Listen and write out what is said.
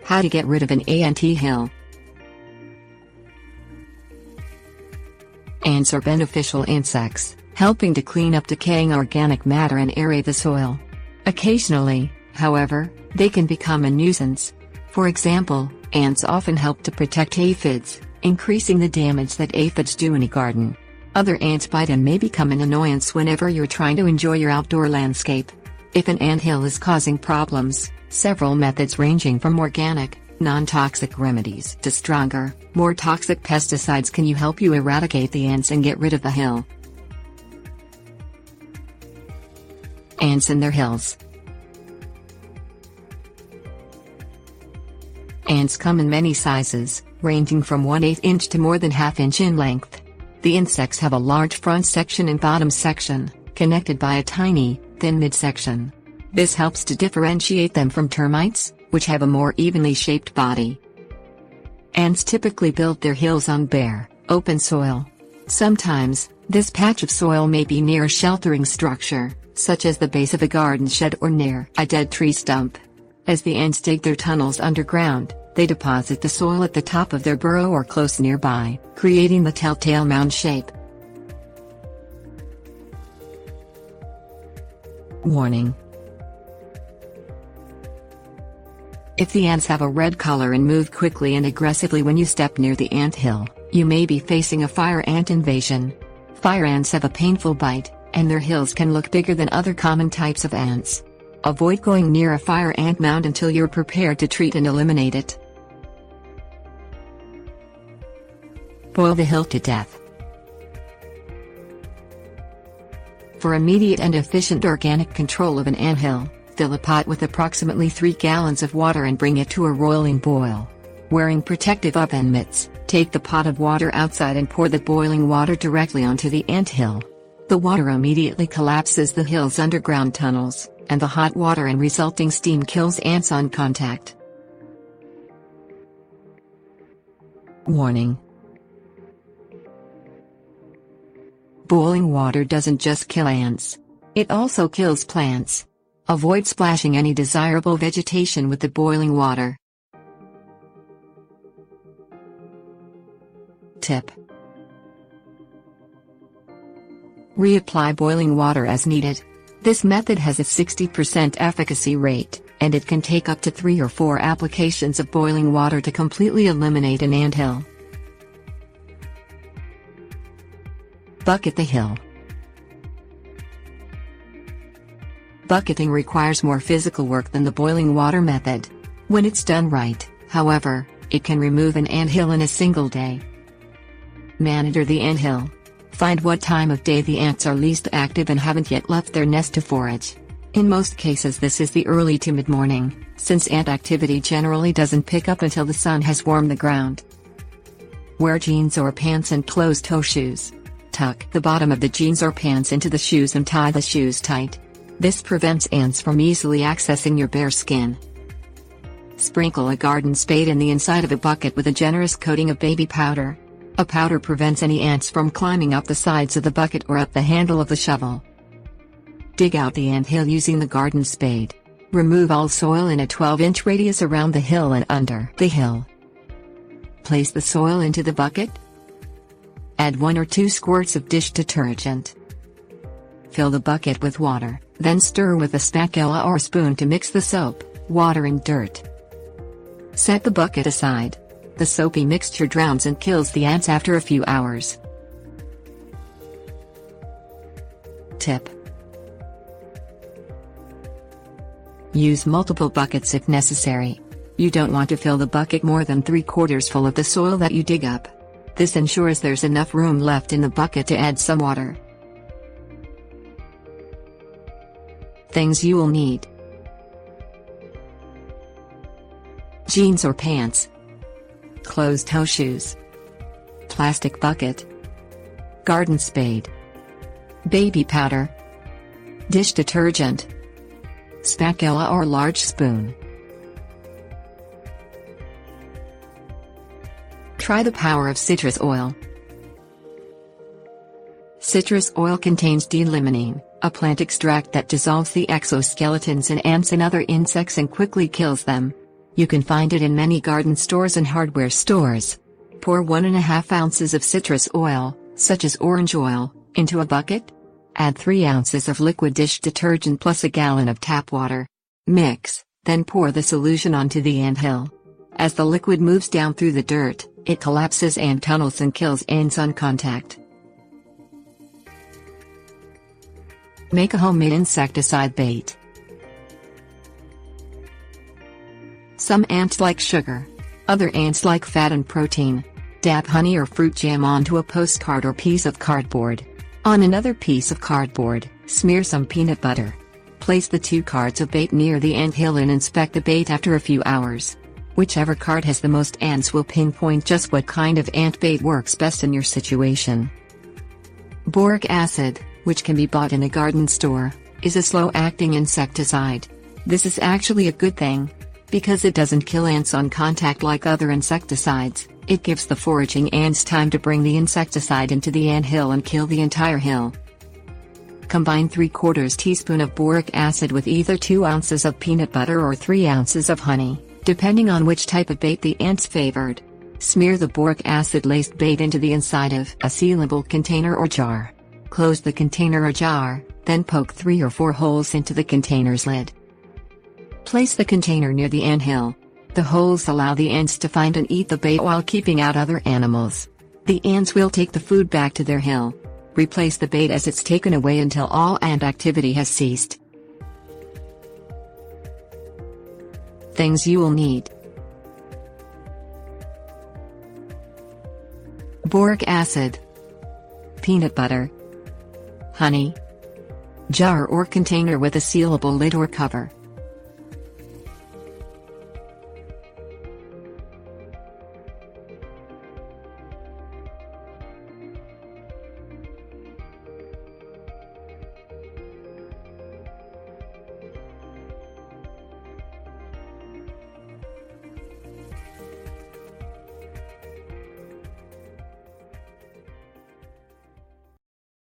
How to get rid of an ant hill. Ants are beneficial insects, helping to clean up decaying organic matter and aerate the soil. Occasionally, however, they can become a nuisance. For example, ants often help to protect aphids, increasing the damage that aphids do in a garden. Other ants bite and may become an annoyance whenever you're trying to enjoy your outdoor landscape. If an anthill is causing problems, several methods ranging from organic, non-toxic remedies to stronger, more toxic pesticides can help you eradicate the ants and get rid of the hill. Ants and their hills. Ants come in many sizes, ranging from 1/8 inch to more than 1/2 inch in length. The insects have a large front section and bottom section, connected by a tiny, thin midsection. This helps to differentiate them from termites, which have a more evenly shaped body. Ants typically build their hills on bare, open soil. Sometimes, this patch of soil may be near a sheltering structure, such as the base of a garden shed or near a dead tree stump. As the ants dig their tunnels underground, they deposit the soil at the top of their burrow or close nearby, creating the telltale mound shape. Warning: if the ants have a red color and move quickly and aggressively when you step near the anthill, you may be facing a fire ant invasion. Fire ants have a painful bite, and their hills can look bigger than other common types of ants. Avoid going near a fire ant mound until you're prepared to treat and eliminate it. Boil the hill to death. For immediate and efficient organic control of an anthill, fill a pot with approximately 3 gallons of water and bring it to a roiling boil. Wearing protective oven mitts, take the pot of water outside and pour the boiling water directly onto the anthill. The water immediately collapses the hill's underground tunnels, and the hot water and resulting steam kills ants on contact. Warning: boiling water doesn't just kill ants. It also kills plants. Avoid splashing any desirable vegetation with the boiling water. Tip: reapply boiling water as needed. This method has a 60% efficacy rate, and it can take up to 3 or 4 applications of boiling water to completely eliminate an anthill. Bucket the hill. Bucketing requires more physical work than the boiling water method. When it's done right, however, it can remove an anthill in a single day. Monitor the anthill. Find what time of day the ants are least active and haven't yet left their nest to forage. In most cases this is the early to mid-morning, since ant activity generally doesn't pick up until the sun has warmed the ground. Wear jeans or pants and closed-toe shoes. Tuck the bottom of the jeans or pants into the shoes and tie the shoes tight. This prevents ants from easily accessing your bare skin. Sprinkle a garden spade in the inside of a bucket with a generous coating of baby powder. A powder prevents any ants from climbing up the sides of the bucket or up the handle of the shovel. Dig out the anthill using the garden spade. Remove all soil in a 12-inch radius around the hill and under the hill. Place the soil into the bucket. Add 1 or 2 squirts of dish detergent. Fill the bucket with water, then stir with a spatula or spoon to mix the soap, water and dirt. Set the bucket aside. The soapy mixture drowns and kills the ants after a few hours. Tip: use multiple buckets if necessary. You don't want to fill the bucket more than 3/4 full of the soil that you dig up. This ensures there's enough room left in the bucket to add some water. Things you will need: jeans or pants, closed-toe shoes, plastic bucket, garden spade, baby powder, dish detergent, spatula or large spoon. Try the power of citrus oil. Citrus oil contains D-limonene, a plant extract that dissolves the exoskeletons in ants and other insects and quickly kills them. You can find it in many garden stores and hardware stores. Pour 1.5 ounces of citrus oil, such as orange oil, into a bucket. Add 3 ounces of liquid dish detergent plus a gallon of tap water. Mix, then pour the solution onto the anthill. As the liquid moves down through the dirt, it collapses ant tunnels and kills ants on contact. Make a homemade insecticide bait. Some ants like sugar. Other ants like fat and protein. Dab honey or fruit jam onto a postcard or piece of cardboard. On another piece of cardboard, smear some peanut butter. Place the 2 cards of bait near the anthill and inspect the bait after a few hours. Whichever card has the most ants will pinpoint just what kind of ant bait works best in your situation. Boric acid, which can be bought in a garden store, is a slow-acting insecticide. This is actually a good thing, because it doesn't kill ants on contact like other insecticides. It gives the foraging ants time to bring the insecticide into the anthill and kill the entire hill. Combine 3/4 teaspoon of boric acid with either 2 ounces of peanut butter or 3 ounces of honey, depending on which type of bait the ants favored. Smear the boric acid-laced bait into the inside of a sealable container or jar. Close the container or jar, then poke 3 or 4 holes into the container's lid. Place the container near the anthill. The holes allow the ants to find and eat the bait while keeping out other animals. The ants will take the food back to their hill. Replace the bait as it's taken away until all ant activity has ceased. Things you will need: boric acid, peanut butter, honey, jar or container with a sealable lid or cover.